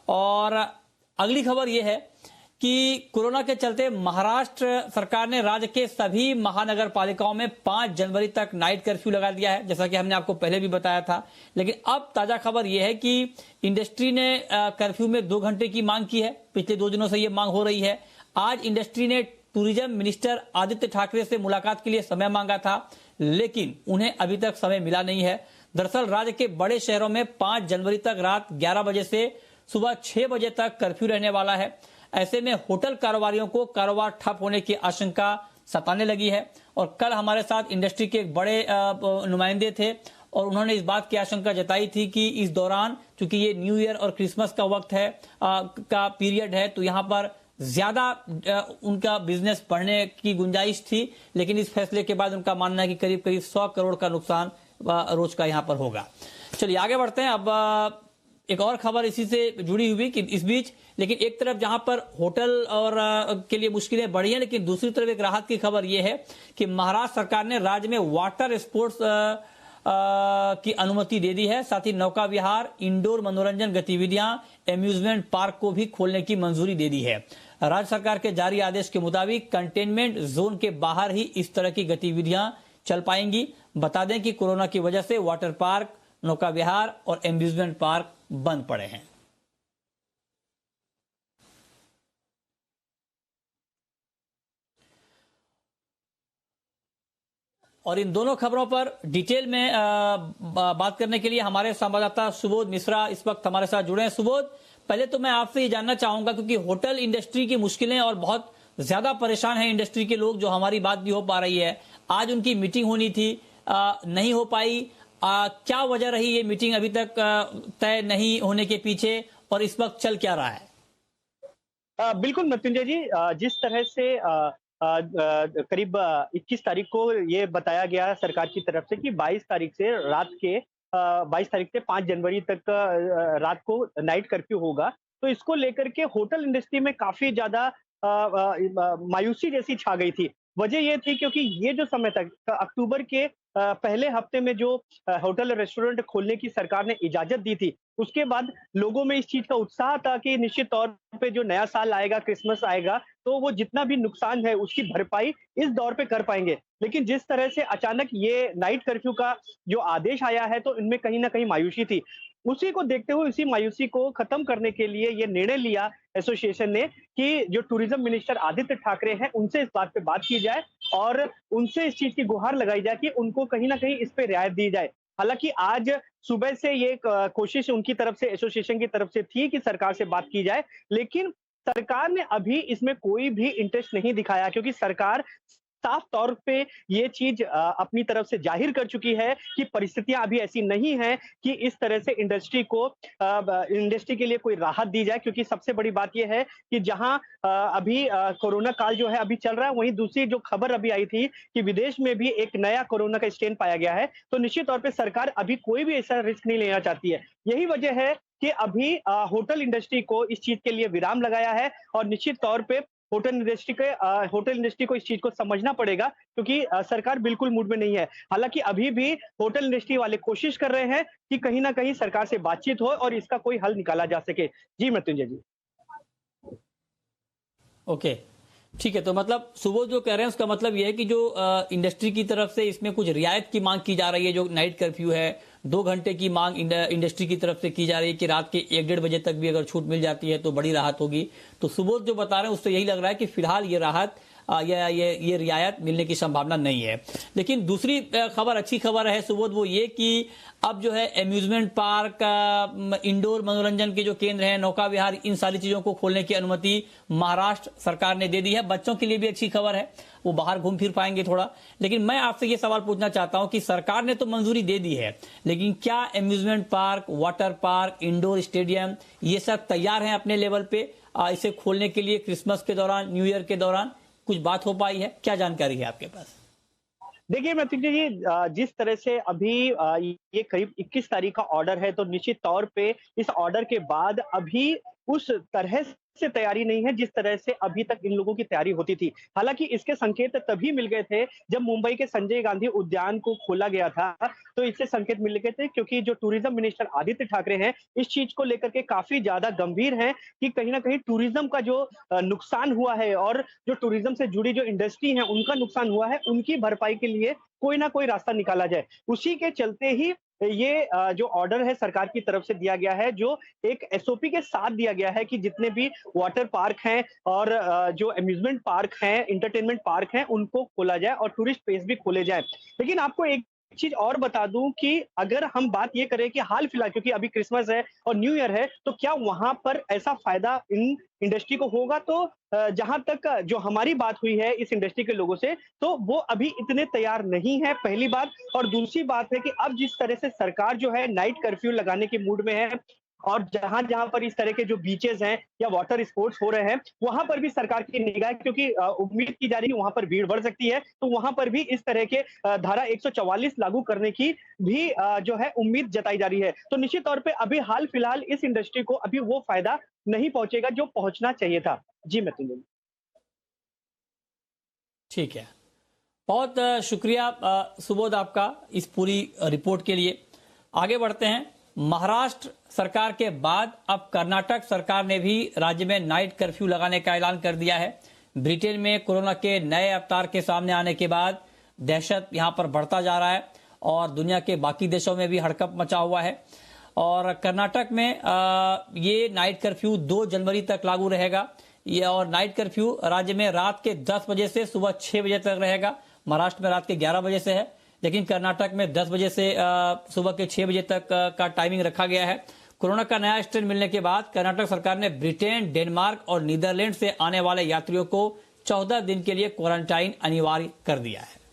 और अगली खबर यह है कि कोरोना के चलते महाराष्ट्र सरकार ने राज्य के सभी महानगर पालिकाओं में 5 जनवरी तक नाइट कर्फ्यू लगा दिया है, जैसा कि हमने आपको पहले भी बताया था। लेकिन अब ताजा खबर यह है कि इंडस्ट्री ने कर्फ्यू में 2 घंटे की मांग की है। पिछले 2 दिनों से यह मांग हो रही है। आज इंडस्ट्री ने टूरिज्म मिनिस्टर आदित्य ठाकरे से मुलाकात के लिए समय मांगा था, लेकिन उन्हें अभी तक समय मिला नहीं है। दरअसल राज्य के बड़े शहरों में 5 जनवरी तक रात 11 बजे से सुबह 6 बजे तक कर्फ्यू रहने वाला है। ऐसे में होटल कारोबारियों को कारोबार ठप होने की आशंका सताने लगी है। और कल हमारे साथ इंडस्ट्री के एक बड़े नुमाइंदे थे और उन्होंने इस बात की आशंका जताई थी कि इस दौरान, चूंकि ये न्यू ईयर और क्रिसमस का वक्त है, का पीरियड है, तो यहाँ पर ज्यादा उनका बिजनेस बढ़ने की गुंजाइश थी। लेकिन इस फैसले के बाद उनका मानना है कि करीब करीब 100 करोड़ का नुकसान रोज का यहाँ पर होगा। चलिए आगे बढ़ते हैं। अब एक और खबर इसी से जुड़ी हुई कि इस बीच, लेकिन एक तरफ जहां पर होटल और के लिए मुश्किलें बढ़ी हैं, लेकिन दूसरी तरफ एक राहत की खबर यह है कि महाराष्ट्र सरकार ने राज्य में वाटर स्पोर्ट्स की अनुमति दे दी है। साथ ही नौका विहार, इंडोर मनोरंजन गतिविधियां, एम्यूजमेंट पार्क को भी खोलने की मंजूरी दे दी है। राज्य सरकार के जारी आदेश के मुताबिक कंटेनमेंट जोन के बाहर ही इस तरह की गतिविधियां चल पाएंगी। बता दें कि कोरोना की वजह से वाटर पार्क, नौका विहार और एम्यूजमेंट पार्क बंद पड़े हैं। और इन दोनों खबरों पर डिटेल में बात करने के लिए हमारे संवाददाता सुबोध मिश्रा इस वक्त हमारे साथ जुड़े हैं। सुबोध, पहले तो मैं आपसे ये जानना चाहूंगा, क्योंकि होटल इंडस्ट्री की मुश्किलें और बहुत ज्यादा परेशान हैं इंडस्ट्री के लोग, जो हमारी बात भी हो पा रही है। आज उनकी मीटिंग होनी थी, नहीं हो पाई। क्या वजह रही ये मीटिंग अभी तक तय नहीं होने के पीछे, और इस वक्त चल क्या रहा है? बिल्कुल मृत्युंजय जी, जिस तरह से करीब 21 तारीख को ये बताया गया सरकार की तरफ से कि 22 तारीख से रात के 22 तारीख से 5 जनवरी तक रात को नाइट कर्फ्यू होगा, तो इसको लेकर के होटल इंडस्ट्री में काफी ज्यादा मायूसी जैसी छा गई थी। वजह ये थी क्योंकि ये जो समय तक अक्टूबर के पहले हफ्ते में जो होटल और रेस्टोरेंट खोलने की सरकार ने इजाजत दी थी, उसके बाद लोगों में इस चीज का उत्साह था कि निश्चित तौर पे जो नया साल आएगा, क्रिसमस आएगा, तो वो जितना भी नुकसान है उसकी भरपाई इस दौर पे कर पाएंगे। लेकिन जिस तरह से अचानक ये नाइट कर्फ्यू का जो आदेश आया है, तो इनमें कहीं ना कहीं मायूसी थी। उसी को देखते हुए, इसी मायूसी को खत्म करने के लिए ये निर्णय लिया एसोसिएशन ने कि जो टूरिज्म मिनिस्टर आदित्य ठाकरे हैं, उनसे इस बात पे बात की जाए और उनसे इस चीज की गुहार लगाई जाए कि उनको कहीं ना कहीं इस पे रियायत दी जाए। हालांकि आज सुबह से ये कोशिश उनकी तरफ से, एसोसिएशन की तरफ से थी कि सरकार से बात की जाए, लेकिन सरकार ने अभी इसमें कोई भी इंटरेस्ट नहीं दिखाया, क्योंकि सरकार साफ तौर पे ये चीज अपनी तरफ से जाहिर कर चुकी है कि परिस्थितियां अभी ऐसी नहीं है कि इस तरह से इंडस्ट्री के लिए कोई राहत दी जाए। क्योंकि सबसे बड़ी बात यह है कि जहां अभी कोरोना काल जो है अभी चल रहा है, वहीं दूसरी जो खबर अभी आई थी कि विदेश में भी एक नया कोरोना का स्ट्रेन पाया गया है, तो निश्चित तौर पर सरकार अभी कोई भी ऐसा रिस्क नहीं लेना चाहती है। यही वजह है कि अभी होटल इंडस्ट्री को इस चीज के लिए विराम लगाया है और निश्चित तौर पे होटल इंडस्ट्री को इस चीज को समझना पड़ेगा, क्योंकि सरकार बिल्कुल मूड में नहीं है। हालांकि अभी भी होटल इंडस्ट्री वाले कोशिश कर रहे हैं कि कहीं ना कहीं सरकार से बातचीत हो और इसका कोई हल निकाला जा सके। जी मृत्युंजय जी। ओके, ठीक है। तो मतलब सुबोध जो कह रहे हैं उसका मतलब यह है कि जो इंडस्ट्री की तरफ से इसमें कुछ रियायत की मांग की जा रही है। जो नाइट कर्फ्यू है, 2 घंटे की मांग इंडस्ट्री की तरफ से की जा रही है कि रात के 1-1:30 बजे तक भी अगर छूट मिल जाती है तो बड़ी राहत होगी। तो सुबोध जो बता रहे हैं उससे यही लग रहा है कि फिलहाल ये राहत ये रियायत मिलने की संभावना नहीं है। लेकिन दूसरी खबर, अच्छी खबर है सुबोध, वो ये कि अब जो है एम्यूजमेंट पार्क, इंडोर मनोरंजन के जो केंद्र हैं, नौका विहार, इन सारी चीजों को खोलने की अनुमति महाराष्ट्र सरकार ने दे दी है। बच्चों के लिए भी अच्छी खबर है, वो बाहर घूम फिर पाएंगे थोड़ा। लेकिन मैं आपसे ये सवाल पूछना चाहता हूं कि सरकार ने तो मंजूरी दे दी है, लेकिन क्या amusement park, water park, indoor stadium ये सब तैयार हैं अपने लेवल पे इसे खोलने के लिए? क्रिसमस के दौरान, न्यू ईयर के दौरान कुछ बात हो पाई है? क्या जानकारी है आपके पास? देखिए मृत्युंजय जी, जिस तरह से अभी ये करीब 21 तारीख का ऑर्डर है, तो निश्चित तौर पे इस ऑर्डर के बाद अभी उस तरह से तैयारी नहीं है जिस तरह से अभी तक इन लोगों की तैयारी होती थी। हालाँकि इसके संकेत तभी मिल गए थे जब मुंबई के संजय गांधी उद्यान को खोला गया था, तो इससे संकेत मिल गए थे क्योंकि जो टूरिज़्म मिनिस्टर आदित्य ठाकरे हैं, इस चीज़ को लेकर के काफ़ी ज़्यादा गंभीर हैं कि कहीं न कहीं टूरिज़्म का जो नुकसान हुआ है और जो टूरिज़्म से जुड़ी जो इंडस्ट्री है, उनका नुकसान हुआ है, उनकी भरपाई के लिए कोई ना कोई रास्ता निकाला जाए। उसी के चलते ही ये जो ऑर्डर है सरकार की तरफ से दिया गया है, जो एक एसओपी के साथ दिया गया है कि जितने भी वाटर पार्क हैं और जो अम्यूज़मेंट पार्क हैं, एंटरटेनमेंट पार्क हैं, उनको खोला जाए और टूरिस्ट प्लेस भी खोले जाएँ। लेकिन आपको एक चीज़ और बता दूँ कि अगर हम बात ये करें कि हाल-फिलहाल क्योंकि अभी क्रिसमस है और न्यू ईयर है, तो क्या वहाँ पर ऐसा फ़ायदा इन इंडस्ट्री को होगा? तो जहाँ तक जो हमारी बात हुई है इस इंडस्ट्री के लोगों से, तो वो अभी इतने तैयार नहीं है, पहली बात। और दूसरी बात है कि अब जिस तरह से सरकार जो है नाइट कर्फ्यू लगाने के मूड में है और जहाँ-जहाँ पर इस तरह के जो बीचेज़ हैं या वाटर स्पोर्ट्स हो रहे हैं, वहाँ पर भी सरकार की निगाह है क्योंकि उम्मीद की जा रही है वहाँ पर भीड़ बढ़ सकती है, तो वहाँ पर भी इस तरह के धारा 144 लागू करने की भी जो है उम्मीद जताई जा रही है। तो निश्चित तौर पे अभी हाल-फिलहाल इस इंडस्ट्री को अभी वो फ़ायदा नहीं पहुँचेगा जो पहुँचना चाहिए था। जी, मिथुन। ठीक है। बहुत शुक्रिया सुबोध आपका इस पूरी रिपोर्ट के लिए। आगे बढ़ते हैं। महाराष्ट्र सरकार के बाद अब कर्नाटक सरकार ने भी राज्य में नाइट कर्फ्यू लगाने का ऐलान कर दिया है। ब्रिटेन में कोरोना के नए अवतार के सामने आने के बाद दहशत यहां पर बढ़ता जा रहा है और दुनिया के बाकी देशों में भी हड़कंप मचा हुआ है। और कर्नाटक में ये नाइट कर्फ्यू 2 जनवरी तक लागू रहेगा। ये और नाइट कर्फ्यू राज्य में रात के 10 बजे से सुबह 6 बजे तक रहेगा। महाराष्ट्र में रात के 11 बजे से है, लेकिन कर्नाटक में 10 बजे से सुबह के 6 बजे तक का टाइमिंग रखा गया है। कोरोना का नया स्ट्रेन मिलने के बाद कर्नाटक सरकार ने ब्रिटेन, डेनमार्क और नीदरलैंड से आने वाले यात्रियों को 14 दिन के लिए क्वारंटाइन अनिवार्य कर दिया है।